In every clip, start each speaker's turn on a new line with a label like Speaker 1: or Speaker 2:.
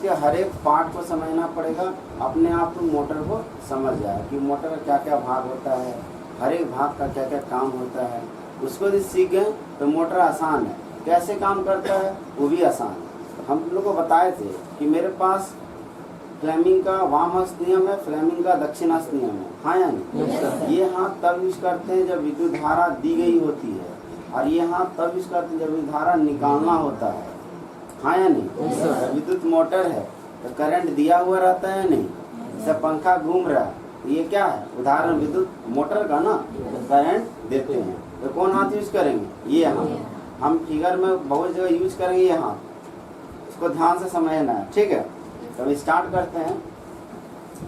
Speaker 1: उसके हर एक पार्ट को समझना पड़ेगा, अपने आप तो मोटर को समझ जाए कि मोटर का क्या क्या भाग होता है, हर एक भाग का क्या क्या काम होता है। उसको यदि सीख गए तो मोटर आसान है, कैसे काम करता है वो भी आसान है। हम लोग को बताए थे कि मेरे पास फ्लेमिंग का वाम हस्त नियम है, फ्लेमिंग का दक्षिण हस्त नियम है, हाँ या नहीं? ये हाथ तब यूज करते हैं जब विद्युत धारा दी गई होती है, और ये हाथ तब यूज करते हैं जब विद्युत धारा निकालना होता है, हाँ या नहीं? विद्युत मोटर है तो करंट दिया हुआ रहता है नहीं, जैसे पंखा घूम रहा है तो ये क्या है, उदाहरण विद्युत मोटर का ना, तो करंट देते हैं। तो कौन हाथ यूज करेंगे? ये हाथ। हम फिगर में बहुत जगह यूज करेंगे ये हाथ, इसको ध्यान से समझना है, ठीक है? तो स्टार्ट करते हैं।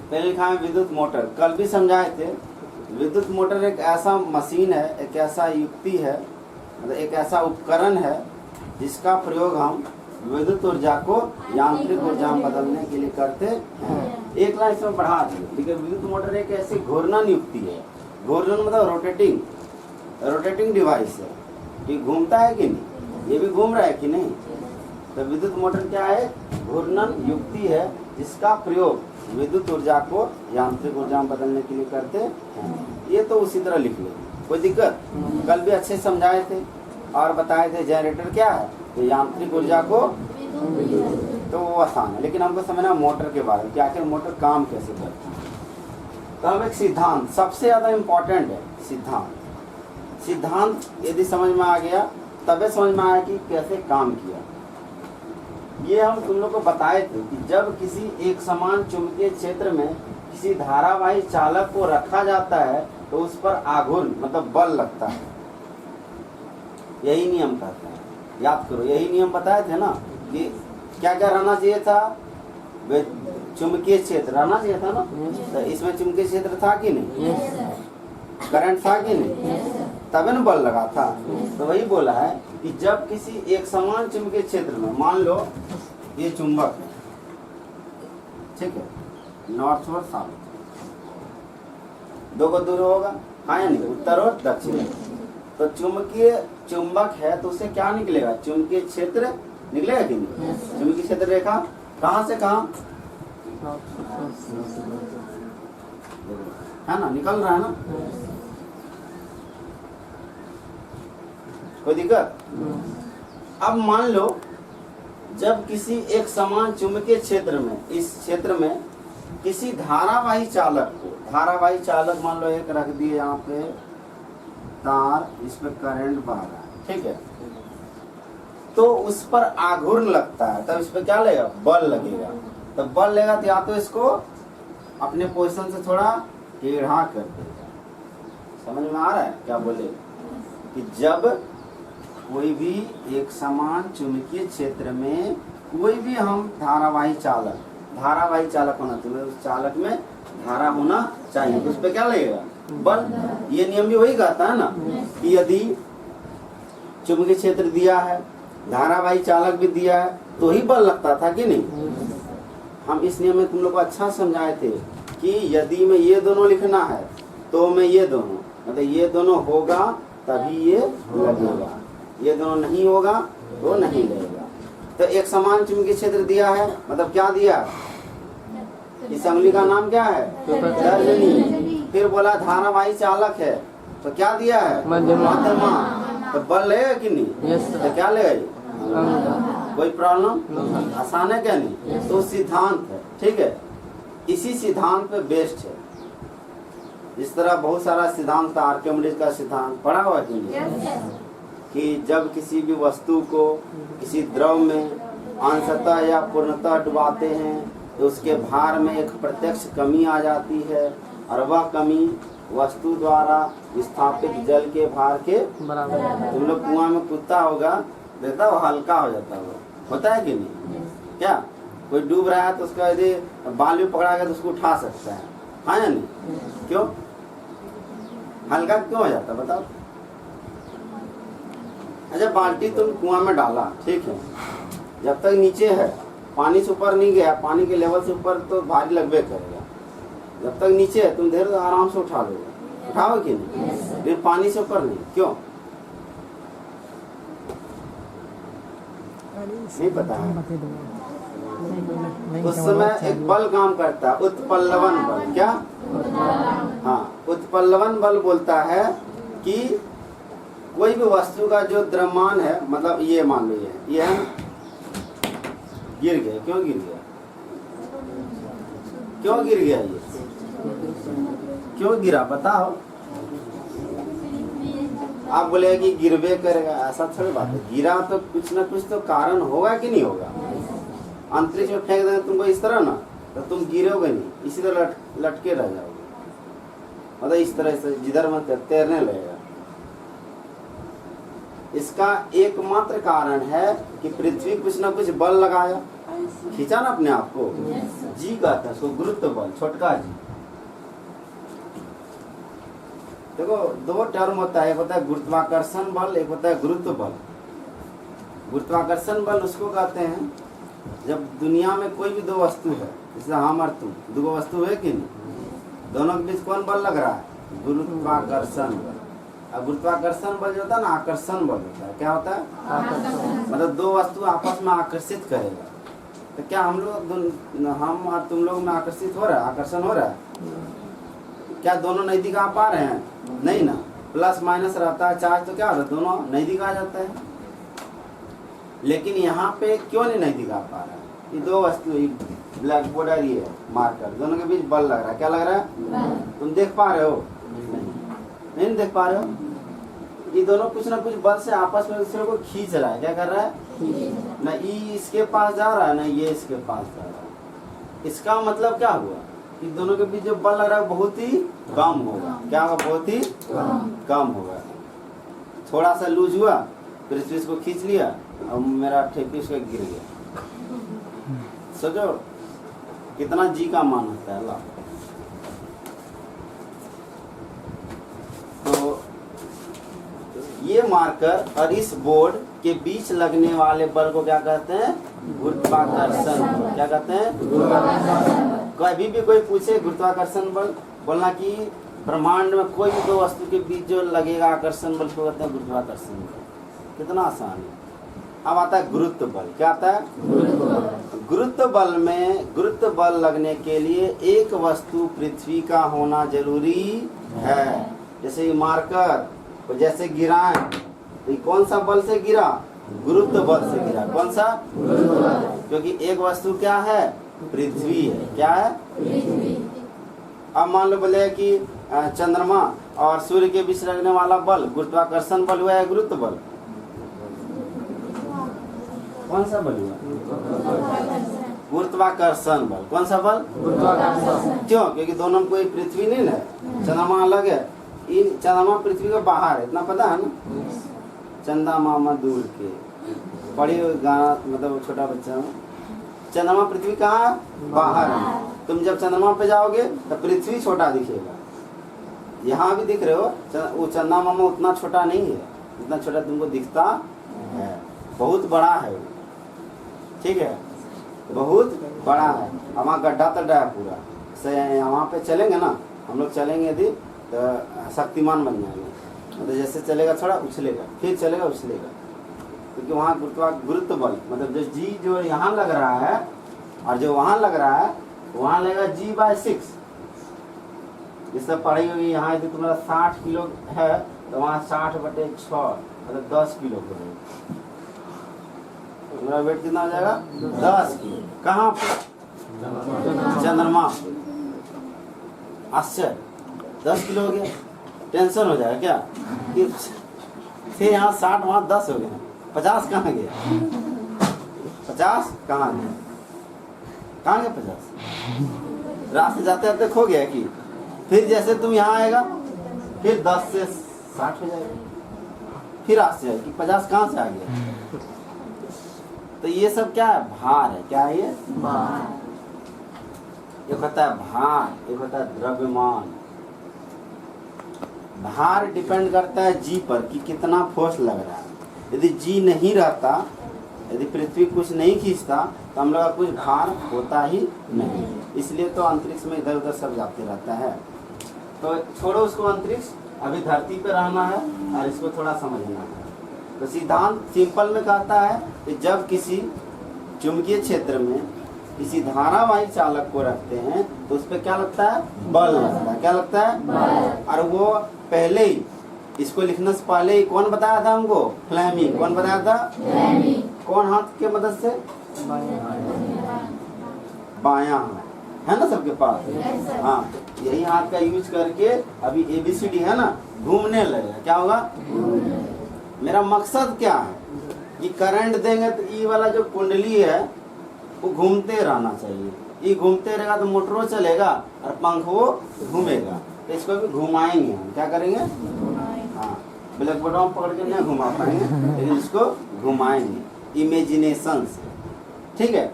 Speaker 1: पहले लिखा है विद्युत मोटर, कल भी समझाए थे। विद्युत मोटर एक ऐसा मशीन है, एक ऐसा युक्ति है, मतलब एक ऐसा उपकरण है जिसका प्रयोग हम विद्युत ऊर्जा को यांत्रिक ऊर्जा में बदलने के लिए करते हैं। एक लाइन इसमें बढ़ा दी, लेकिन विद्युत मोटर एक ऐसी घूर्णन युक्ति है। घूर्णन मतलब रोटेटिंग डिवाइस है कि घूमता है कि नहीं, ये भी घूम रहा है कि नहीं। तो विद्युत मोटर क्या है? घूर्णन युक्ति है जिसका प्रयोग विद्युत ऊर्जा को यांत्रिक ऊर्जा में बदलने के लिए करते हैं। ये तो उसी तरह लिख लो, कोई दिक्कत? कल भी अच्छे समझाए थे और बताए थे जनरेटर क्या है, तो यांत्रिक ऊर्जा को, तो वो आसान है। लेकिन हमको समझना मोटर के बारे में कि आखिर मोटर काम कैसे करती है। तो हम एक सिद्धांत, सबसे ज्यादा इम्पोर्टेंट है सिद्धांत यदि समझ में आ गया तबे समझ में आया कि कैसे काम किया। ये हम तुम लोग को बताए थे कि जब किसी एक समान चुंबकीय क्षेत्र में किसी धारावाही चालक को रखा जाता है तो उस पर आघूर्ण मतलब बल लगता है। यही नियम कहते हैं, याद करो, यही नियम बताए थे ना कि क्या क्या रहना चाहिए था, चुंबकीय क्षेत्र रहना चाहिए था ना। तो इसमें चुंबकीय क्षेत्र था कि नहीं, करंट था कि नहीं, तभी न बल लगा था। तो वही बोला है कि जब किसी एक समान चुंबकीय क्षेत्र में, मान लो ये चुंबक है, ठीक है, नॉर्थ और साउथ, दो को दूर होगा, हाँ या नहीं, उत्तर और दक्षिण। तो चुंबक है तो उसे क्या निकलेगा? चुंबकीय क्षेत्र निकलेगा कि नहीं? चुंबकीय क्षेत्र रेखा कहाँ से कहाँ है ना, निकल रहा है ना, कोई दिक्कत? अब मान लो जब किसी एक समान चुंबकीय क्षेत्र में, इस क्षेत्र में किसी धारावाही चालक को, धारावाही चालक मान लो एक रख दिए यहाँ पे तार, इस पे करंट बह रहा है, ठीक है, तो उस पर आघूर्ण लगता है, तब इस पे क्या लगेगा? बल लगेगा। तो बल लगेगा तो या तो इसको अपने पोजीशन से थोड़ा टेढ़ा कर देगा। समझ में आ रहा है क्या बोले? कि जब कोई भी एक समान चुंबकीय क्षेत्र में कोई भी हम धारावाही चालक होना चाहिए, उस चालक में धारा होना चाहिए, तो उस पर क्या लगेगा? बल। ये नियम भी वही कहता है ना कि यदि चुंबकीय क्षेत्र दिया है, धारावाही चालक भी दिया है, तो ही बल लगता था कि नहीं। हम इस नियम में तुम लोग को अच्छा समझाए थे कि यदि में ये दोनों लिखना है तो मैं ये दोनों, मतलब ये दोनों होगा तभी ये लगेगा, ये दोनों नहीं होगा तो नहीं लगेगा। तो एक समान चुंबकीय क्षेत्र दिया है, मतलब क्या दिया? इस अंगुली का नाम क्या है? तर्जनी। फिर बोला धारावाही चालक है तो क्या दिया है? मध्यमा। तो बल लगेगा कि नहीं? तो क्या लगेगा? कोई प्रॉब्लम? आसान है क्या नहीं? तो सिद्धांत है, ठीक है, इसी सिद्धांत पे बेस्ड है। इस तरह बहुत सारा सिद्धांत था, आर्किमिडीज का सिद्धांत पढ़ा हुआ है कि जब किसी भी वस्तु को किसी द्रव में अंशतः या पूर्णतः डुबाते हैं तो उसके भार में एक प्रत्यक्ष कमी आ जाती है, और वह कमी वस्तु द्वारा विस्थापित जल के भार के बराबर। तुम लोग कुआं में कूदता होगा, देखता हो हल्का हो जाता होता है कि नहीं? क्या कोई डूब रहा है तो उसका यदि बालू पकड़ा गया तो उसको उठा सकता है, हाँ या नहीं? क्यों हल्का क्यों हो जाता बताओ? अच्छा, बाल्टी तुम कुआं में डाला, ठीक है, जब तक नीचे है, पानी से ऊपर नहीं गया, पानी के लेवल से ऊपर तो भारी लगबे करेगा। जब तक नीचे है तुम देर आराम से उठा लोगे, उठाओ कि नहीं? फिर पानी से ऊपर नहीं, क्यों? नहीं पता है? उस समय एक बल काम करता है, उत्पल्लवन बल। क्या? हाँ, उत्पल्लवन बल बोलता है कि कोई भी वस्तु का जो द्रव्यमान है, मतलब ये मान लो ये है, गिर गया। क्यों गिर गया? क्यों गिर गया? ये क्यों गिरा बताओ? आप बोले कि गिरवे करेगा, ऐसा थोड़ी बात है। गिरा तो कुछ ना कुछ तो कारण होगा कि नहीं होगा। अंतरिक्ष में फेंक देंगे तुमको इस तरह ना, तो तुम गिरोगे नहीं, इसी तरह लटके रह जाओगे, मतलब इस तरह से जिधर मत तैरने लगेगा। इसका एकमात्र कारण है कि पृथ्वी कुछ ना कुछ बल लगाया, खींचा ना अपने आप को। जी कहते हैं उसको, गुरुत्व बल, छोटका जी। देखो दो टर्म होता है, एक होता है गुरुत्वाकर्षण बल, एक होता है गुरुत्व बल। गुरुत्वाकर्षण बल उसको कहते हैं जब दुनिया में कोई भी दो वस्तु है, जैसे हम और तुम, दो वस्तु है कि नहीं, दोनों के बीच कौन बल लग रहा है? गुरुत्वाकर्षण बल। अब गुरुत्वाकर्षण बल जो होता है ना, आकर्षण बल होता है। क्या होता है? मतलब दो वस्तु आपस में आकर्षित करेगा। तो क्या हम और तुम लोग में आकर्षित हो रहा है, आकर्षण हो रहा है? क्या दोनों नजदीक आ पा रहे हैं? नहीं ना। प्लस माइनस रहता है चार्ज, तो क्या होता है? दोनों नजदीक आ जाता है। लेकिन यहाँ पे क्यों नहीं नजदीक आ पा रहा है? ये दो वस्तु, ब्लैक बोर्ड और ये मार्कर, दोनों के बीच बल लग रहा है। क्या लग रहा है? तुम देख पा रहे हो? नहीं देख पा रहे हो। ये दोनों कुछ ना कुछ बल से आपस में दूसरे को खींच रहा है। क्या कर रहा है? ना ये इसके पास जा रहा है, ना ये इसके पास जा रहा है। इसका मतलब क्या हुआ कि दोनों के बीच जो बल लग रहा है बहुत ही कम होगा। क्या होगा? बहुत ही कम होगा। थोड़ा सा लूज हुआ, पृथ्वी इसको खींच लिया और मेरा ठेपी उसका गिर गया। सोचो कितना जी का मान होता है अल्लाह। तो ये मार्कर और इस बोर्ड के बीच लगने वाले बल को क्या कहते हैं? गुरुत्वाकर्षण बल। क्या कहते हैं? कभी भी कोई पूछे गुरुत्वाकर्षण बल, बोलना कि ब्रह्मांड में कोई भी दो वस्तु के बीच जो लगेगा आकर्षण बल को कहते हैं गुरुत्वाकर्षण बल। कितना आसान है। अब आता है गुरुत्व बल। क्या आता है? गुरुत्व बल में गुरुत्व बल लगने के लिए एक वस्तु पृथ्वी का होना जरूरी है। जैसे ये मार्कर तो जैसे गिरा है, तो कौन सा बल से गिरा? गुरुत्व बल से गिरा। कौन सा? क्योंकि एक वस्तु क्या है? पृथ्वी है। क्या है? अब मान लो बोले कि चंद्रमा और सूर्य के बीच लगने वाला बल गुरुत्वाकर्षण बल हुआ है, गुरुत्व बल। कौन सा बल हुआ? गुरुत्वाकर्षण बल। कौन सा बल? क्यों? क्योंकि दोनों में कोई पृथ्वी नहीं है, चंद्रमा अलग है। इन चंद्रमा पृथ्वी के बाहर है, इतना पता है ना? चंदा मामा दूर के पढ़ी गाना, मतलब छोटा बच्चा, चंद्रमा पृथ्वी कहाँ? बाहर है। तुम जब चंद्रमा पे जाओगे तो पृथ्वी छोटा दिखेगा। यहाँ भी दिख रहे हो, वो चंदा मामा उतना छोटा नहीं है, इतना छोटा तुमको दिखता है, बहुत बड़ा है वो। ठीक है, बहुत बड़ा है। वहाँ गड्ढा तड्ढा है पूरा से। वहाँ पे चलेंगे ना हम लोग, चलेंगे यदि तो शक्तिमान बन जाएंगे। मतलब जैसे चलेगा थोड़ा उछलेगा, फिर चलेगा उछलेगा, क्योंकि वहाँ गुरुत्व बल, मतलब जो जी जो यहाँ लग रहा है और जो वहाँ लग रहा है, वहाँ लगेगा G/6। जिससे पढ़ी होगी यहाँ यदि तुम्हारा 60 किलो है तो वहाँ 60/6 मतलब 10 किलो हो जाएगा। तुम्हारा वेट कितना हो जाएगा? 10 किलो। कहाँ पे? चंद्रमा पे। आश्चर्य, 10 किलो हो गया। टेंशन हो जाएगा क्या कि थे यहाँ 60, वहाँ 10 हो गया, 50 कहाँ गया? 50 कहाँ गया? कहाँ गया 50? रास्ते जाते जाते खो गया कि? फिर जैसे तुम यहाँ आएगा फिर 10 से 60 हो जाएगा, फिर आश्चर्य कि 50 कहाँ से आ गया? तो ये सब क्या है? भार है। क्या है ये? भार। एक होता है भार, एक होता है द्रव्यमान। भार डिपेंड करता है जी पर कि कितना फोर्स लग रहा है। यदि जी नहीं रहता, यदि पृथ्वी कुछ नहीं खींचता तो हम लोग का कुछ भार होता ही नहीं। इसलिए तो अंतरिक्ष में इधर उधर सब जाते रहता है। तो छोड़ो उसको, अंतरिक्ष, अभी धरती पे रहना है और इसको थोड़ा समझना है। तो सिद्धांत सिंपल में कहता है कि जब किसी चुंबकीय क्षेत्र में किसी धारावाही चालक को रखते हैं तो उस पर क्या लगता है? बल लगता है। क्या लगता है? बल। और वो पहले ही इसको लिखने से पहले ही कौन बताया था हमको? फ्लेमिंग। कौन बताया था? फ्लेमिंग। कौन हाथ के मदद से? बायां है ना सबके पास? हाँ, यही हाथ का यूज करके अभी ABCD है ना घूमने लगेगा। क्या होगा? मेरा मकसद क्या है कि करंट देंगे तो ये वाला जो कुंडली है वो घूमते रहना चाहिए। ये घूमते रहेगा तो मोटरो चलेगा और पंख वो घूमेगा। तो इसको भी घुमाएंगे हम। क्या करेंगे? हाँ, ब्लैक बोर्ड में पकड़ के नहीं घुमा पाएंगे लेकिन इसको घुमाएंगे इमेजिनेशन से। ठीक है,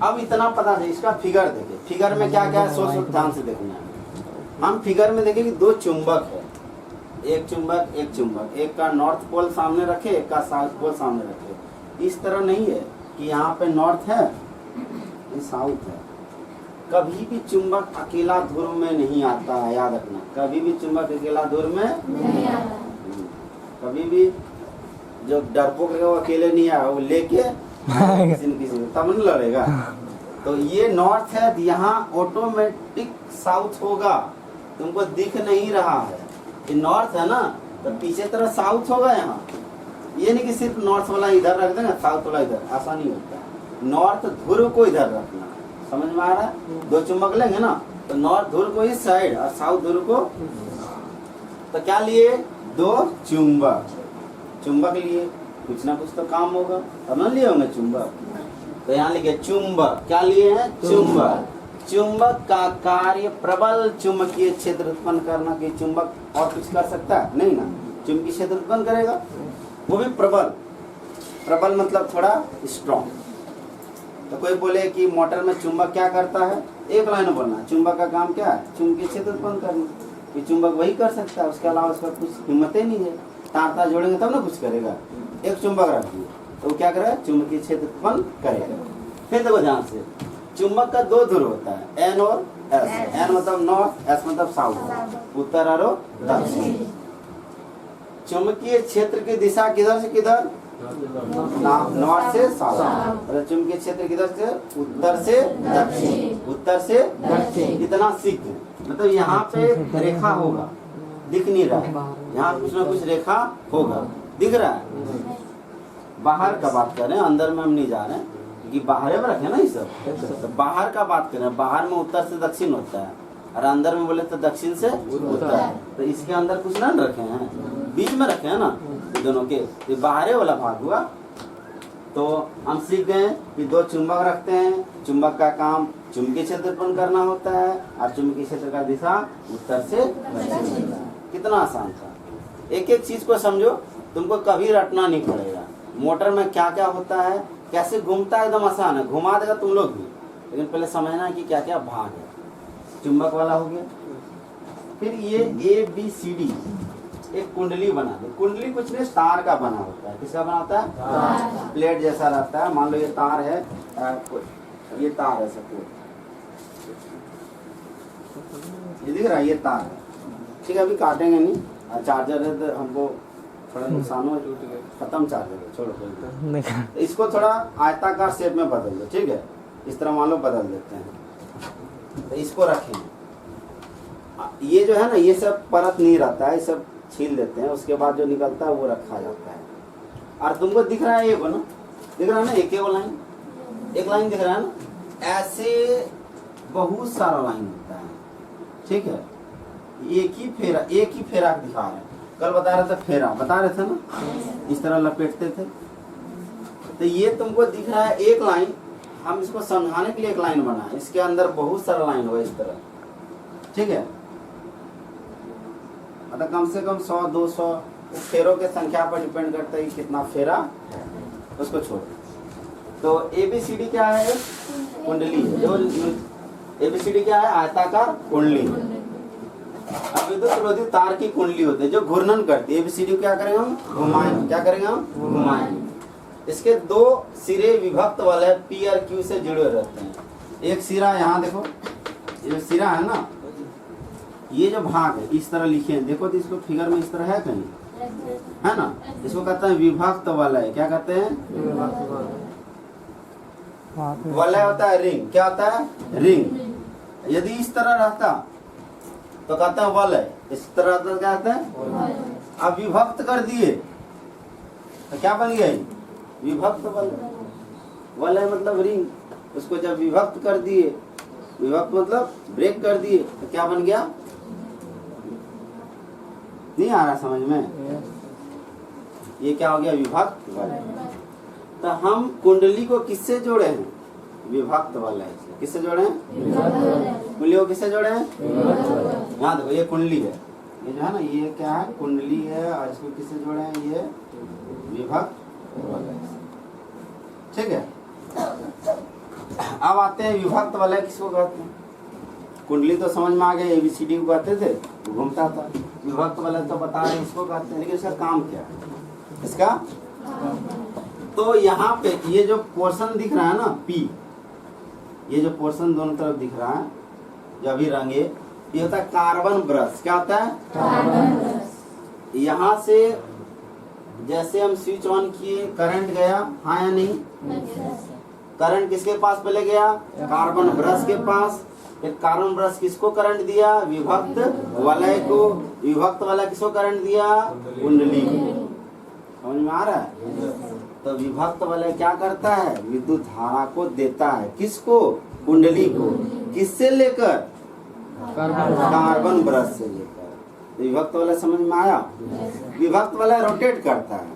Speaker 1: अब इतना पता है। इसका फिगर देखिए, फिगर में क्या क्या है सोच ध्यान से देखना है। हम फिगर में देखें कि दो चुंबक है, एक चुंबक एक चुंबक, एक का नॉर्थ पोल सामने रखे, एक का साउथ पोल सामने रखे। इस तरह नहीं है कि यहाँ पे नॉर्थ है ये साउथ है। कभी भी चुंबक अकेला ध्रुव में नहीं आता है, याद रखना। कभी भी चुंबक अकेला ध्रुव में नहीं आता। कभी भी जो डरपोक है वो अकेले नहीं आया, वो लेके किसी न किसी तब नहीं लड़ेगा। तो ये नॉर्थ है, यहाँ ऑटोमेटिक साउथ होगा। तुमको दिख नहीं रहा है ये नॉर्थ है ना, तो पीछे तरफ साउथ होगा। यहाँ ये नहीं कि सिर्फ नॉर्थ वाला इधर रख देना साउथ वाला इधर, ऐसा नहीं होता है। नॉर्थ ध्रुव को इधर रखना, समझ में आ रहा है? दो चुंबक लेंगे ना तो नॉर्थ ध्रुव को इस साइड और साउथ ध्रुव को। तो क्या लिए? दो चुंबक। चुंबक लिए, कुछ ना कुछ तो काम होगा, समझ लिए होंगे चुंबक। तो यहाँ लिखे चुंबक। क्या लिए हैं? चुंबक। चुंबक का कार्य प्रबल चुंबकीय क्षेत्र उत्पन्न करना। कि चुंबक और कुछ कर सकता है? नहीं ना, चुंबकीय क्षेत्र उत्पन्न करेगा, वो भी प्रबल। प्रबल मतलब थोड़ा स्ट्रॉन्ग। तो कोई बोले कि मोटर में चुंबक क्या करता है? एक लाइन बोलना, चुंबक का काम क्या है? चुंबकीय क्षेत्र उत्पन्न करना। कि चुंबक वही कर सकता है, उसके अलावा उसका कुछ हिम्मत ही नहीं है। तार जोड़ेंगे तब ना कुछ करेगा। एक चुंबक रखिए तो वो क्या करेगा? चुंबकीय क्षेत्र उत्पन्न करेगा। फिर देखो ध्यान से, चुंबक का दो ध्रुव होता है, N और S। N मतलब नॉर्थ, S मतलब साउथ, उत्तर और दक्षिण। चुंबकीय क्षेत्र की दिशा किधर से किधर? नॉर्थ से साउथ। और चुंबकीय क्षेत्र किधर से? उत्तर से दक्षिण। उत्तर से दक्षिण। इतना सीख, मतलब यहाँ पे रेखा होगा, दिख नहीं रहा है, यहाँ कुछ ना कुछ रेखा होगा, दिख रहा है। बाहर का बात कर रहे हैं, अंदर में हम नहीं जा रहे हैं क्योंकि बाहर में रखे ना ये सब। तो बाहर का बात कर रहे हैं, बाहर में उत्तर से दक्षिण होता है और अंदर में बोले तो दक्षिण से उत्तर। तो इसके अंदर कुछ ना रखे हैं, बीच में रखे हैं ना दोनों के, ये बाहर वाला भाग हुआ। तो हम सीख गए कि दो चुंबक रखते हैं, चुंबक का काम चुंबकीय क्षेत्र उत्पन्न करना होता है और चुंबकीय क्षेत्र का दिशा उत्तर से दक्षिण होता है। कितना आसान था। एक एक चीज को समझो, तुमको कभी रटना नहीं पड़ेगा। मोटर में क्या क्या होता है, कैसे घूमता है, एकदम आसान है, घुमा देगा तुम लोग भी। लेकिन पहले समझना है कि क्या क्या भाग है। चुंबक वाला हो गया। फिर ये ABCD एक कुंडली बना दो। कुंडली कुछ नहीं, तार का बना होता है। किसका बना होता है? प्लेट जैसा रहता है। मान लो ये तार है, ये तार है सब, ये दिख रहा है, ये तार है। ठीक है, अभी काटेंगे नहीं। चार्जर है तो हमको थोड़ा नुकसान हो, खत्म चार्जर है, छोड़ो। तो इसको थोड़ा आयताकार शेप में बदल दो। ठीक है, इस तरह मान लो बदल देते हैं। तो इसको रखें। ये जो है ना, ये सब परत नहीं रहता है, ये सब छील देते हैं। उसके बाद जो निकलता है वो रखा जाता है। और तुमको दिख रहा है ये ना, दिख रहा है ना, एक लाइन, एक लाइन दिख रहा है ना। ऐसे बहुत सारा लाइन होता है। ठीक है, एक ही फेरा दिखा रहे हैं। कल बता रहे थे फेरा, बता रहे थे ना, इस तरह लपेटते थे। तो ये तुमको दिख रहा है एक लाइन। हम इसको समझाने के लिए एक लाइन बना, इसके अंदर बहुत सारा लाइन होगा इस तरह। ठीक है, मतलब कम से कम 100-200 फेरों के संख्या पर डिपेंड करता है कि कितना फेरा है। उसको छोड़। तो ABCD क्या है? कुंडली है। जो ABCD क्या है? आयताकार कुंडली। अब विद्युत विरोधी तार की कुंडली होती है जो घूर्णन करती है। ABCD क्या करेंगे हम? घुमाएंगे। क्या करेंगे हम? घुमाएंगे। इसके दो सिरे विभक्त वाले P और Q से जुड़े रहते हैं। एक सिरा यहाँ देखो, ये जो सिरा है ना, ये जो भाग है इस तरह लिखे हैं। देखो तो इसको फिगर में इस तरह है कहीं, है ना। इसको कहते हैं विभक्त वाला है। क्या कहते हैं? वलय होता है रिंग, क्या होता है रिंग। यदि इस तरह रहता तो कहता है वलय, इस तरह रहता क्या कहता है। अब विभक्त कर दिए तो क्या बन गया, विभक्त वलय। वलय मतलब रिंग, उसको जब विभक्त कर दिए, विभक्त मतलब ब्रेक कर दिए, तो क्या बन गया। नहीं आ रहा समझ में, ये क्या हो गया, विभक्त वलय। तो हम कुंडली को किससे जोड़े हैं, विभक्त वलय से। किससे जोड़े हैं, कुंडली को किससे जोड़े हैं। यहाँ देखो ये कुंडली है, ये जो है ना, ये क्या है, कुंडली है, और इसको किससे जोड़े हैं, ये विभक्त वलय से। ठीक है, अब आते हैं विभक्त वलय किसको कहते हैं। कुंडली तो समझ में आ गया, ABCD को कहते थे, घूमता था। विभक्त वलय तो बता रहे इसको कहते हैं, लेकिन इसका काम क्या है, इसका तो यहाँ पे ये जो पोर्शन दिख रहा है ना P, ये जो पोर्शन दोनों तरफ दिख रहा है, जो अभी रंगे, ये होता है कार्बन ब्रश। क्या होता है, कार्बन ब्रश। यहाँ से जैसे हम स्विच ऑन किए, करंट गया, हाँ या नहीं, करंट किसके पास पहले गया, कार्बन ब्रश के पास। फिर कार्बन ब्रश किसको करंट दिया, विभक्त वलय को। विभक्त वलय किसको करंट दिया, कुंडली को। समझ में आ रहा है। तो विभक्त वलय क्या करता है, विद्युत धारा को देता है, किसको, कुंडली को। किससे लेकर, कार्बन ब्रश से लेकर। विभक्त वलय समझ में आया। विभक्त वलय रोटेट करता है,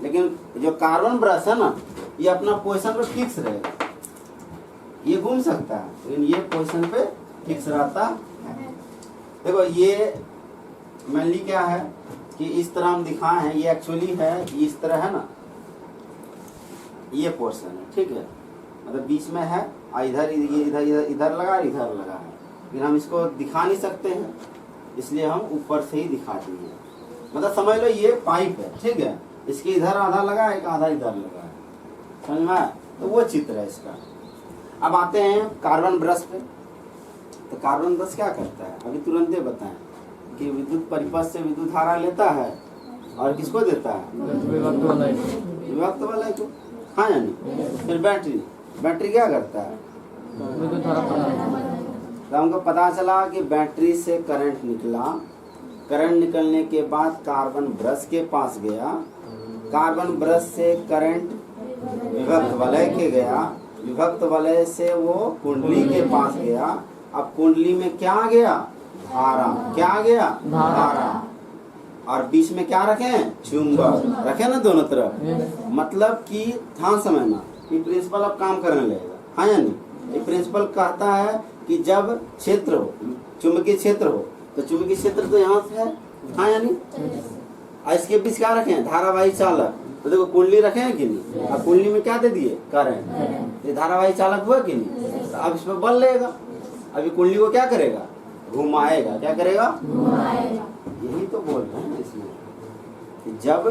Speaker 1: लेकिन जो कार्बन ब्रश है ना, ये अपना पोजीशन पे फिक्स रहेगा। ये घूम सकता है, लेकिन ये पोजीशन पे फिक्स रहता है। देखो ये मेनली क्या है कि इस तरह हम दिखाए हैं, ये एक्चुअली है, इस तरह है ना, ये पोर्शन है, ठीक है, मतलब बीच में है, इधर ये इधर लगा, इधर लगा है, लेकिन हम इसको दिखा नहीं सकते हैं, इसलिए हम ऊपर से ही दिखाते हैं। मतलब समझ लो ये पाइप है, ठीक है, इसके इधर आधा लगा है, एक आधा इधर लगा है, समझ में आया। तो वो चित्र है इसका। अब आते हैं कार्बन ब्रश पे। तो कार्बन ब्रश क्या करता है, अभी तुरंत बताएं कि विद्युत परिपथ से विद्युत धारा लेता है और किसको देता है, विभक्त वलय को, हाँ या नहीं। फिर बैटरी क्या करता है, तो हमको पता चला कि बैटरी से करंट निकला, करंट निकलने के बाद कार्बन ब्रश के पास गया, कार्बन ब्रश से करंट विभक्त वलय के गया, विभक्त वलय से वो कुंडली के पास गया। अब कुंडली में क्या आ गया, धारा। क्या आ गया, धारा। और बीच में क्या रखे, चुंबक रखे ना दोनों तरफ। मतलब कि ध्यान समझना, ये प्रिंसिपल अब काम करने लगेगा, हाँ या नहीं। ये प्रिंसिपल कहता है कि जब क्षेत्र हो, चुंबकीय क्षेत्र हो, तो चुंबकीय क्षेत्र तो यहाँ से है, हाँ या नहीं। और इसके बीच क्या रखे, धारावाही चालक। तो देखो कुंडली रखे हैं कि नहीं, अब कुंडली में क्या दे दिए, करंट। ये धारावाही चालक हुआ कि नहीं, तो अब इसमें बल लेगा। अभी कुंडली को क्या करेगा, घुमाएगा। क्या करेगा, घुमाएगा। यही तो बोल रहे हैं इसमें कि जब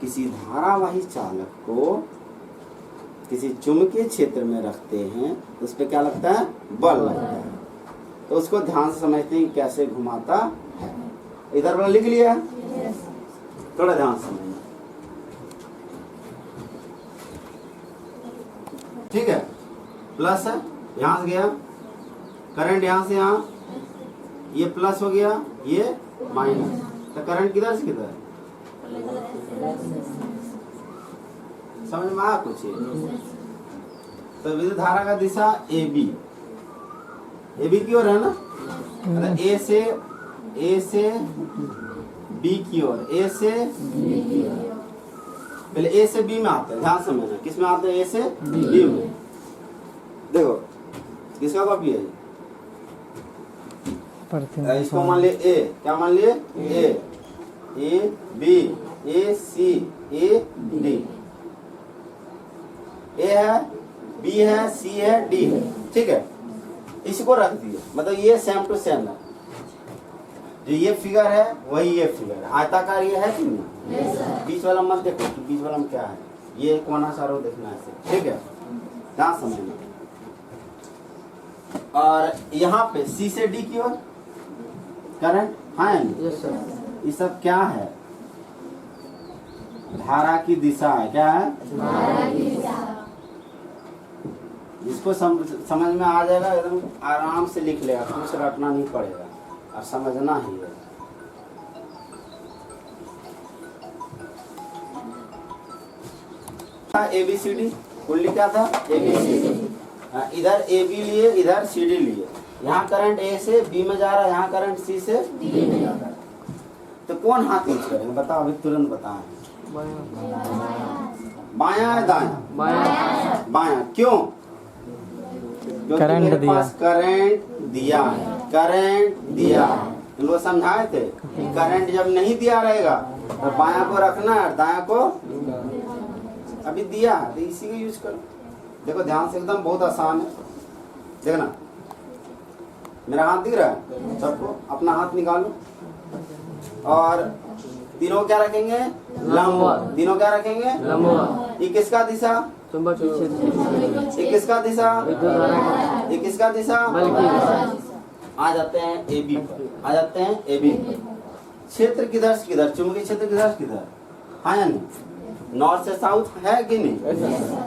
Speaker 1: किसी धारावाही चालक को किसी चुंबकीय क्षेत्र में रखते हैं तो उस पर क्या लगता है, बल लगता है। तो उसको ध्यान से समझते हैं कैसे घुमाता है। इधर वाला लिख लिया, थोड़ा ध्यान से समझना, ठीक है। प्लस है, यहाँ से गया करंट, यहाँ से यहाँ, ये प्लस हो गया, ये माइनस। तो करंट किधर से किधर, समझ में आया कुछ। तो विद्युत धारा का दिशा AB की ओर है ना, मतलब A से B की ओर, A से पहले A से B में आते हैं, ध्यान समझना, किस में आते हैं, A से B में। देखो किसका कॉपी है, इसको मान लिए A, क्या मान लिए, A B A C A D। A है, B है, C है, D है, ठीक है। इसको रख दिए, मतलब ये सेम टू सेम है। जो ये फिगर है वही ये फिगर है, आयताकार ये है कि नहीं। बीच वाला मत देखो कि बीच वाला में क्या है, ये कोणाचारो देखना है, ठीक है, ध्यान समझना। और यहाँ पे C से D की ओर करंट, हाँ ये सब क्या है, धारा की दिशा है। क्या है, धारा की दिशा। इसको समझ में आ जाएगा, एकदम आराम से लिख लेगा, कुछ रटना नहीं पड़ेगा और समझना ही है। ABCD कुंडली क्या था? ABCD। इधर AB लिए, इधर CD लिए। यहाँ करंट A से B में जा रहा है, यहाँ करंट C से D में जा रहा है। तो कौन हाथ यूज करेंगे बताओ, अभी तुरंत बताएं। बायां है दायां? बायां। क्यों? क्योंकि मेरे पास करंट दिया है, करंट दिया है। तुमको समझाए थे कि करंट जब नहीं दिया रहेगा तो बायां को रखना है, दायां को अभी दिया है तो इसी को यूज करो। देखो ध्यान से, एकदम बहुत आसान है। देखना मेरा हाथ दिख रहा है सबको? अपना हाथ निकालो और तीनों क्या रखेंगे? लंब। तीनों क्या रखेंगे? लंब। ये किसका दिशा? ये किसका दिशा? ये किसका दिशा? आ जाते हैं AB पर, आ जाते हैं AB पर। क्षेत्र किधर से किधर? चुंबकीय क्षेत्र किधर से किधर? हाँ या नहीं? नॉर्थ से साउथ है कि नहीं?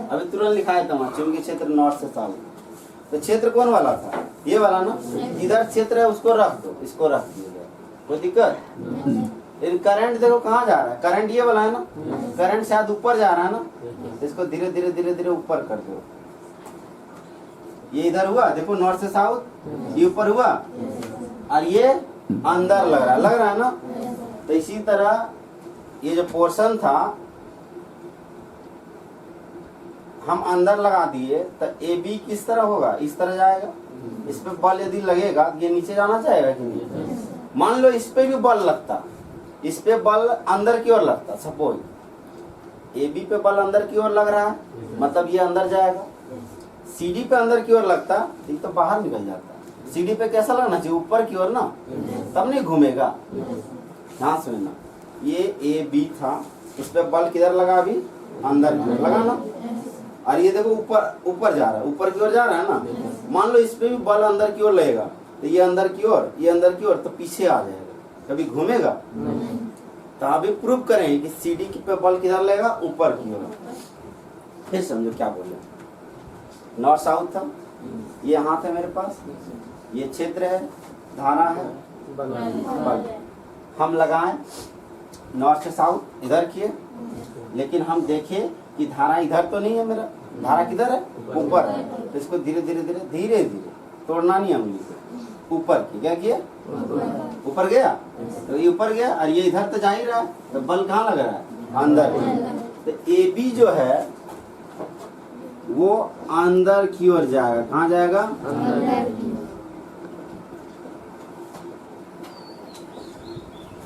Speaker 1: अभी तुरंत लिखाया था वहाँ, चुंबकीय क्षेत्र नॉर्थ से साउथ। तो क्षेत्र कौन वाला था? ये वाला ना। इधर क्षेत्र है, उसको रख दो, इसको रख दीजिए, कोई दिक्कत? लेकिन करंट देखो कहाँ जा रहा है? करंट ये वाला है ना, करंट शायद ऊपर जा रहा है ना, इसको धीरे धीरे धीरे धीरे ऊपर कर दो। ये इधर हुआ, देखो नॉर्थ से साउथ, ये ऊपर हुआ और ये अंदर लग रहा है ना। तो इसी तरह ये जो पोर्शन था हम अंदर लगा दिए, तो AB किस तरह होगा? इस तरह जाएगा। इस पे बल यदि लगेगा तो ये नीचे जाना चाहेगा कि नहीं? मान लो इस पे भी बल लगता, इस पे बल अंदर की ओर लगता, सपोज AB पे बल अंदर की ओर लग रहा है, मतलब ये अंदर जाएगा। CD पे अंदर की ओर लगता तो ये तो बाहर निकल जाता। CD पे कैसा लगना चाहिए? ऊपर की ओर ना, तब नहीं घूमेगा। ध्यान से लेना, ये AB था, इस पे बल किधर लगा? अभी अंदर की ओर लगा ना। और ये देखो ऊपर जा रहा है, ऊपर की ओर जा रहा है ना। मान लो इस पे भी बल अंदर की ओर लगेगा तो ये अंदर की ओर, ये अंदर की ओर, तो पीछे आ जाएगा, कभी घूमेगा? तो अभी प्रूव करें कि CD पे बल किधर लगेगा? ऊपर की ओर। फिर समझो क्या बोले। नॉर्थ साउथ था, ये हाथ है मेरे पास, ये क्षेत्र है, धारा है, बल। हम लगाएं नॉर्थ से साउथ इधर किए, लेकिन हम देखें कि धारा इधर तो नहीं है, मेरा धारा किधर है? ऊपर है। तो इसको धीरे धीरे धीरे धीरे धीरे तोड़ना नहीं, उंगली को ऊपर की। क्या किया? ऊपर गया, तो ये ऊपर गया और ये इधर तो जा ही रहा है, तो बल कहाँ लग रहा है? अंदर। तो AB जो है वो अंदर की ओर जाएगा। कहाँ जाएगा?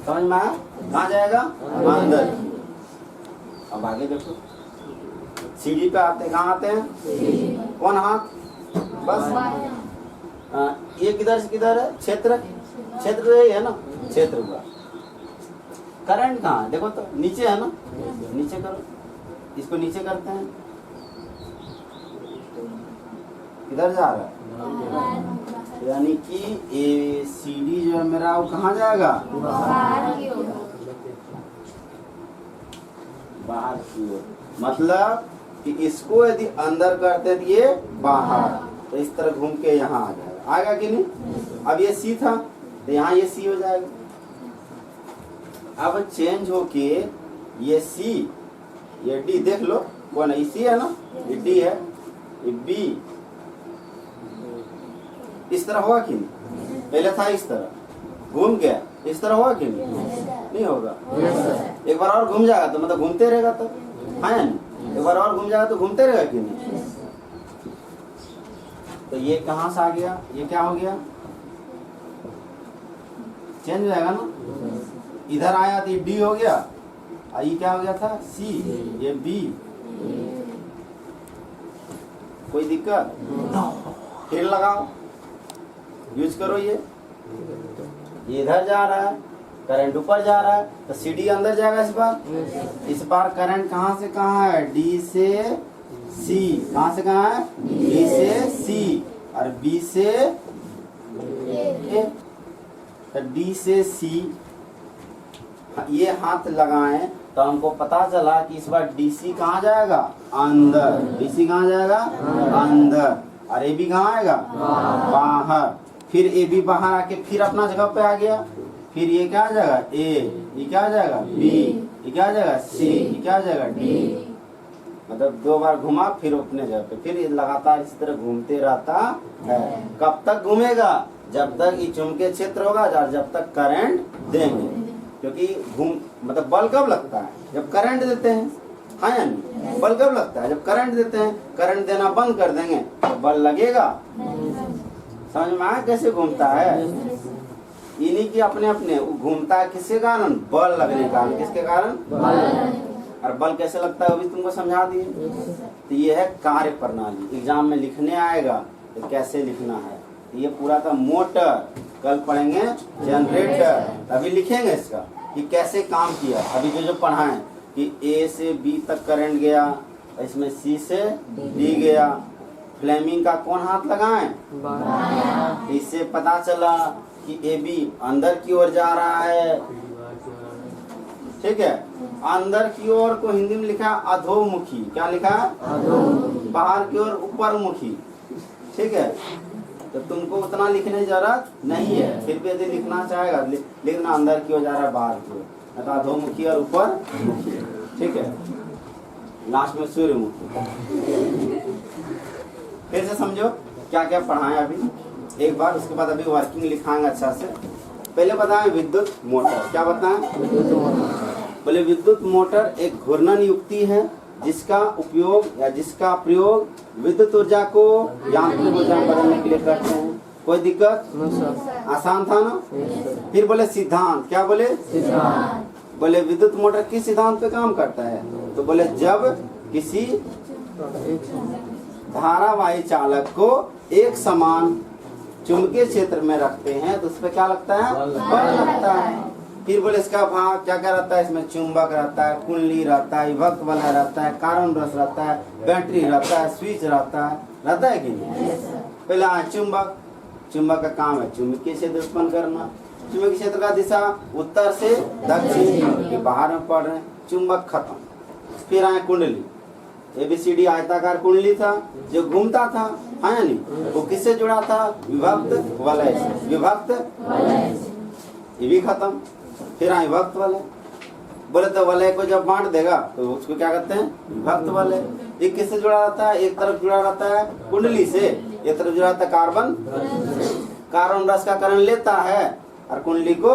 Speaker 1: समझ में आया? कहाँ जाएगा? अंदर। अब आगे देखो, CD पे आते, कहाँ आते हैं? कौन हाथ? बस ये किधर से किधर है? क्षेत्र, क्षेत्र यही है ना, क्षेत्र हुआ। करंट कहाँ है? देखो तो नीचे है ना, नीचे करो, इसको नीचे करते हैं, किधर जा रहा है? यानी कि ACD जो है मेरा वो कहाँ जाएगा? बाहर की ओर। मतलब कि इसको यदि अंदर करते तो ये बाहर, तो इस तरह घूम के यहाँ आ जाएगा। आएगा कि नहीं? अब ये C था तो यहाँ ये C हो जाएगा। अब चेंज होके ये C, ये D, देख लो कौन है? C है ना, ये D है, ये B। इस तरह होगा कि नहीं? पहले था इस तरह, घूम गया, इस तरह होगा कि नहीं होगा? एक बार और घूम जाएगा तो मतलब घूमते रहेगा, तो हाँ या नहीं? एक बार और घूम जाएगा तो घूमते रहेगा कि नहीं? तो ये कहाँ से आ गया? ये क्या हो गया? चेंज हो जाएगा ना। इधर आया तो ये D हो गया, और ये क्या हो गया था? C, ये B। कोई दिक्कत? फिर लगाओ, यूज करो। ये इधर जा रहा है, करंट ऊपर जा रहा है, तो CD अंदर जाएगा इस बार करंट कहाँ से कहाँ है? D से C। कहाँ से कहाँ है? D से C और B से A। तो D से C ये हाथ लगाएं तो हमको पता चला कि इस बार डीसी कहाँ जाएगा, अंदर। डीसी कहाँ जाएगा, अंदर। और ए बी कहाँ आएगा, बाहर। फिर ए बी बाहर आके फिर अपना जगह पे आ गया। फिर ये क्या आ जाएगा, ए, ये क्या आ जाएगा, बी, ये क्या आ जाएगा, सी, ये क्या आ जाएगा, डी। मतलब 2 बार घुमा फिर अपने जगह पे। फिर ये लगातार इस तरह घूमते रहता है। कब तक घूमेगा, जब तक ये चुंबकीय क्षेत्र होगा और जब तक करंट देंगे। क्योंकि मतलब बल कब लगता है, जब करंट देते हैं, हाँ या नहीं। बल कब लगता है, जब करंट देते हैं। करंट देना बंद कर देंगे तो बल लगेगा। समझ में आया कैसे घूमता है। इन्हीं की अपने अपने घूमता है, किसके कारण, बल लगने के कारण। किसके कारण, और बल कैसे लगता है वो भी तुमको समझा दिए। तो ये है कार्य प्रणाली। एग्जाम में लिखने आएगा तो कैसे लिखना है। ये पूरा था मोटर, कल पढ़ेंगे जनरेटर। अभी लिखेंगे इसका कि कैसे काम किया। अभी जो पढ़ाएं कि ए से बी तक करंट गया, इसमें सी से डी गया। फ्लेमिंग का कौन हाथ लगाएं, इससे पता चला कि ए बी अंदर की ओर जा रहा है। ठीक है, अंदर की ओर को हिंदी में लिखा अधोमुखी। क्या लिखा, बाहर की ओर ऊपरमुखी। ठीक है, तो तुमको उतना लिखने की जरूरत नहीं है। फिर भी यदि लिखना चाहेगा लिखना अंदर की ओर जा रहा है, बाहर की ओर, तो अधोमुखी और ऊपरमुखी। ठीक है, लास्ट में सूर्यमुखी। फिर से समझो क्या क्या पढ़ाएं अभी एक बार, उसके बाद अभी वर्किंग लिखाएंगे अच्छा से। पहले बताएं विद्युत मोटर। क्या बताएं, बोले विद्युत मोटर एक घूर्णन युक्ति है जिसका उपयोग या जिसका प्रयोग विद्युत ऊर्जा को यांत्रिक ऊर्जा में बदलने के लिए करते हैं। कोई दिक्कत, आसान था ना। फिर बोले सिद्धांत। क्या बोले, सिद्धांत। बोले विद्युत मोटर किस सिद्धांत पे काम करता है, तो बोले जब किसी धारावाही चालक को एक समान चुंबकीय क्षेत्र में रखते हैं तो उस पर क्या लगता है, बल लगता है। फिर बोले इसका भाग क्या क्या रहता है, इसमें चुंबक रहता है, कुंडली रहता है, विभक्त वलय रहता है, कारण रस रहता है, बैटरी रहता है, स्विच रहता है कि नहीं। पहले चुंबक, चुंबक का काम है चुंबकीय क्षेत्र उत्पन्न करना। चुंबकीय क्षेत्र का दिशा उत्तर से दक्षिण के बाहर में पड़ रहे हैं, चुंबक खत्म। फिर आए कुंडली, ABCD आयताकार कुंडली था जो घूमता था, है या नहीं। वो किससे जुड़ा था, विभक्त वलय से। विभक्त ये भी खत्म। फिर आए विभक्त वलय। बोले तो वलय को जब बांट देगा तो उसको क्या कहते हैं, विभक्त वलय। ये किससे जुड़ा रहता है, एक तरफ जुड़ा रहता है कुंडली से, एक तरफ जुड़ा रहता है कार्बन। कार्बन रस का करण लेता है और कुंडली को,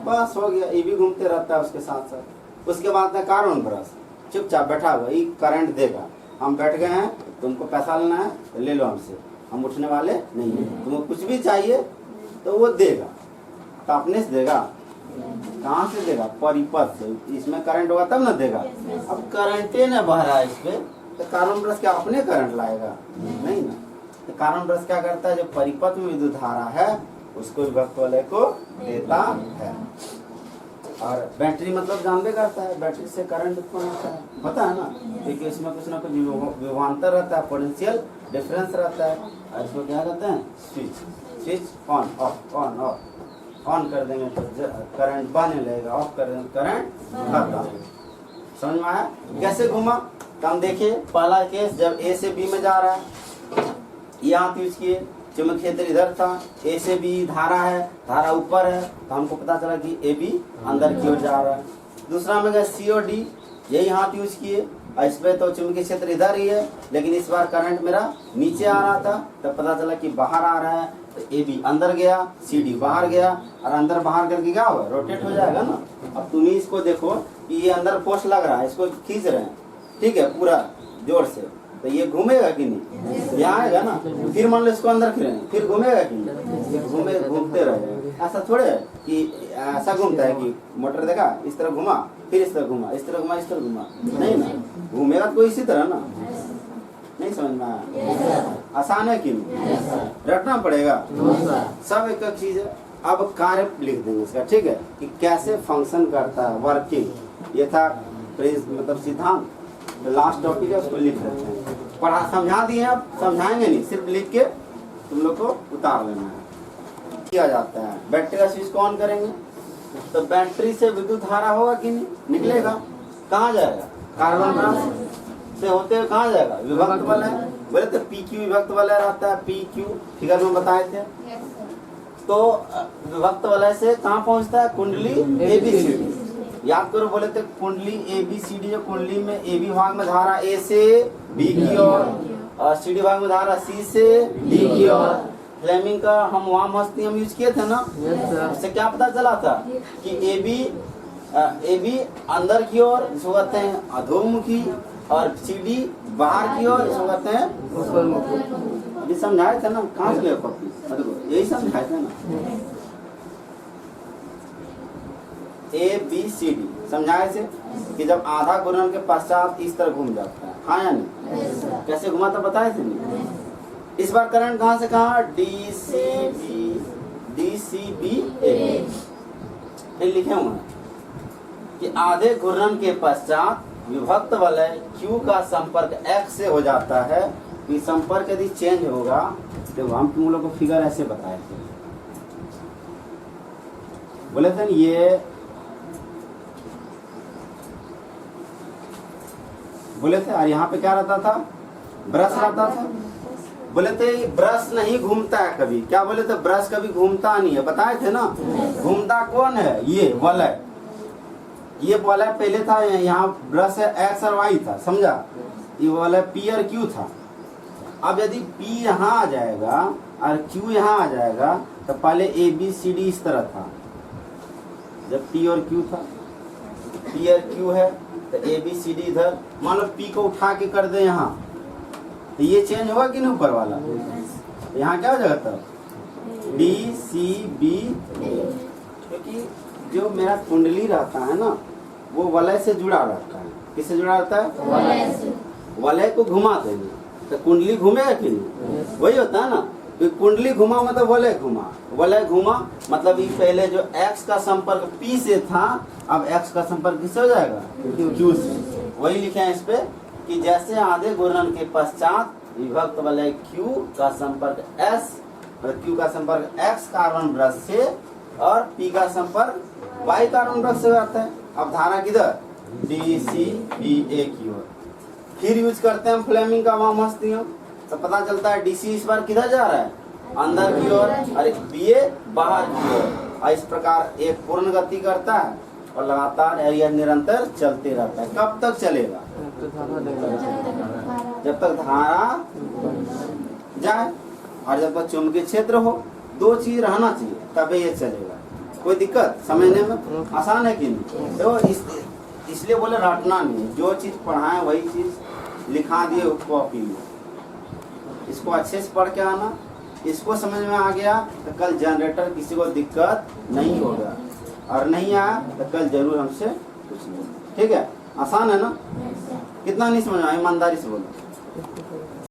Speaker 1: बस हो गया। ये भी घूमते रहता है उसके साथ साथ। उसके बाद में कार्बन ब्रश चुपचाप बैठा हुआ, ये करंट देगा। हम बैठ गए हैं, तुमको पैसा लेना है तो ले लो हमसे, हम उठने वाले नहीं है। तुमको कुछ भी चाहिए तो वो देगा, तो अपने से देगा। कहाँ से देगा, परिपथ से। इसमें करंट होगा तब ना देगा। अब करंटे न बह रहा है इस पे, तो कार्बन ब्रश क्या अपने करंट लाएगा, नहीं ना। तो कार्बन ब्रश क्या करता है, जो परिपथ में विद्युत धारा है उसको विभक्त वलय को देता है। और बैटरी मतलब जानबे करता है, बैटरी से करंट उत्पन्न होता है, पता है ना। क्योंकि इसमें कुछ ना कुछ विभवांतर रहता है, पोटेंशियल डिफरेंस रहता है। और इसको क्या कहते हैं, switch. Switch on off, on off. On कर देंगे तो करंट बहने लगेगा, ऑफ कर देंगे करंट खत्म। समझ में आया कैसे घुमा। तो हम देखिए पहला केस, जब ए से बी में जा रहा है, यहाँ यूज किए, चुंबकीय क्षेत्र इधर था, ए से बी धारा है, धारा ऊपर है, तो हमको पता चला कि ए बी अंदर की ओर जा रहा है। दूसरा में गए सी और डी, यही हाथ यूज किए, और इस पे तो चुंबकीय क्षेत्र इधर ही है, लेकिन इस बार करंट मेरा नीचे आ रहा था, तब पता चला कि बाहर आ रहा है। तो ए बी अंदर गया, सी डी बाहर गया, और अंदर बाहर करके क्या होगा, रोटेट हो जाएगा ना। अब तुम ही इसको देखो कि ये अंदर फोर्स लग रहा है, इसको खींच रहे हैं, ठीक है, पूरा जोर से, तो ये घूमेगा कि नहीं, यहाँ आएगा ना। फिर मान लो इसको अंदर खींचे, फिर घूमेगा कि नहीं, घूमते रहेगा। ऐसा थोड़े है कि ऐसा घूमता है कि मोटर देखा इस तरह घुमा, फिर इस तरह घुमा, इस तरह घुमा, इस तरह घुमा, नहीं ना। घूमेगा तो इसी तरह ना। नहीं समझ में आया, आसान है कि नहीं, रटना पड़ेगा सब एक एक चीज है। अब कार्य लिख देंगे इसका, ठीक है, कि कैसे फंक्शन करता है, वर्किंग। ये था मतलब सिद्धांत। लास्ट टॉपिक है, उसको लिख रहे हैं, पढ़ा समझा दिए। अब समझाएंगे नहीं, सिर्फ लिख के तुम लोग को उतार लेना है। किया जाता है, बैटरी का स्विच को ऑन करेंगे, तो बैटरी से विद्युत धारा होगा कि नहीं, निकलेगा। कहाँ जाएगा, कार्बन ब्रश से होते हुए कहाँ जाएगा, विभक्त वलय। बोले तो पी क्यू विभक्त वलय रहता है, पी क्यू फिगर में बताए थे। तो विभक्त वलय से कहाँ पहुँचता है, कुंडली एबीसीडी। याद करो, बोले थे कुंडली एबीसीडी, जो कुंडली में ए बी भाग में धारा ए से बी की और सी डी भाग में धारा सी से डी की ओर। फ्लेमिंग का हम वहाँ मस्ती हम यूज किए थे ना, इससे क्या पता चला था कि ए बी अंदर की ओर जिसको कहते हैं अधोमुखी और सी डी बाहर की ओर जिसको कहते हैं। अभी समझाए थे ना, कहाँ से ले कॉपी, यही समझाए थे ना, ए बी सी डी समझाए थे कि जब आधा घूर्णन के पश्चात इस तरह घूम जाता है, हाँ या नहीं, कैसे घुमा था बताए थे नहीं। इस बार करंट कहाँ से कहाँ, डी सी बी ए। फिर लिखे हुए कि आधे घूर्णन के पश्चात विभक्त वलय Q का संपर्क X से हो जाता है। कि संपर्क यदि चेंज होगा, तो हम तुम लोग को फिगर ऐसे बताए थे, बोले थे ये बोले थे, और यहाँ पे क्या रहता था, ब्रश रहता था। बोले थे ब्रश नहीं घूमता है कभी, क्या बोले थे, ब्रश कभी घूमता नहीं है, बताए थे ना। घूमता कौन है, ये वलय, ये वलय पहले था, यहाँ ब्रश है एक्स और वाई था, समझा, ये वलय पी और क्यू था। अब यदि पी यहाँ आ जाएगा और क्यू यहाँ आ जाएगा, तो पहले ए बी सी डी इस तरह था, जब पी और क्यू था, पी और क्यू है तो ए बी सी डी इधर। मान लो पी को उठा के कर दे यहाँ, तो ये चेंज होगा कि नहीं, ऊपर वाला यहाँ क्या हो जाएगा तब, डी सी बी ए। क्योंकि जो मेरा कुंडली रहता है ना, वो वलय से जुड़ा रहता है। किससे जुड़ा रहता है, वलय को घुमा देंगे तो कुंडली घूमेगा कि नहीं, वही होता है ना। तो कुंडली घुमा मतलब वलय घुमा, वलय घुमा मतलब ये पहले जो X का संपर्क P से था, अब X का संपर्क किससे हो जाएगा, Q से। वही लिखे हैं इस पे कि जैसे आधे घूर्णन के पश्चात विभक्त वलय Q का संपर्क S और Q का संपर्क X कार्बन ब्रश से और P का संपर्क Y कार्बन ब्रश से जाता है। अब धारा किधर, डी सी बी ए की ओर। फिर यूज करते हैं हम फ्लेमिंग का, वहाँ मस्ती हो तो पता चलता है डीसी इस बार किधर जा रहा है, अंदर की ओर, और बीए बाहर की ओर। और इस प्रकार एक पूर्ण गति करता है और लगातार यह निरंतर चलते रहता है। कब तक चलेगा, जब तक धारा जाए और जब तक चुंबकीय क्षेत्र हो। दो चीज रहना चाहिए तभी ये चलेगा। कोई दिक्कत, समझने में आसान है कि नहीं। तो इसलिए बोले रटना नहीं, जो चीज पढ़ाए वही चीज लिखा दिए कॉपी में। इसको अच्छे से पढ़ के आना, इसको समझ में आ गया तो कल जनरेटर किसी को दिक्कत नहीं होगा, और नहीं आया तो कल जरूर हमसे पूछना। ठीक है, आसान है ना, कितना नहीं समझ में आया, ईमानदारी से बोलो।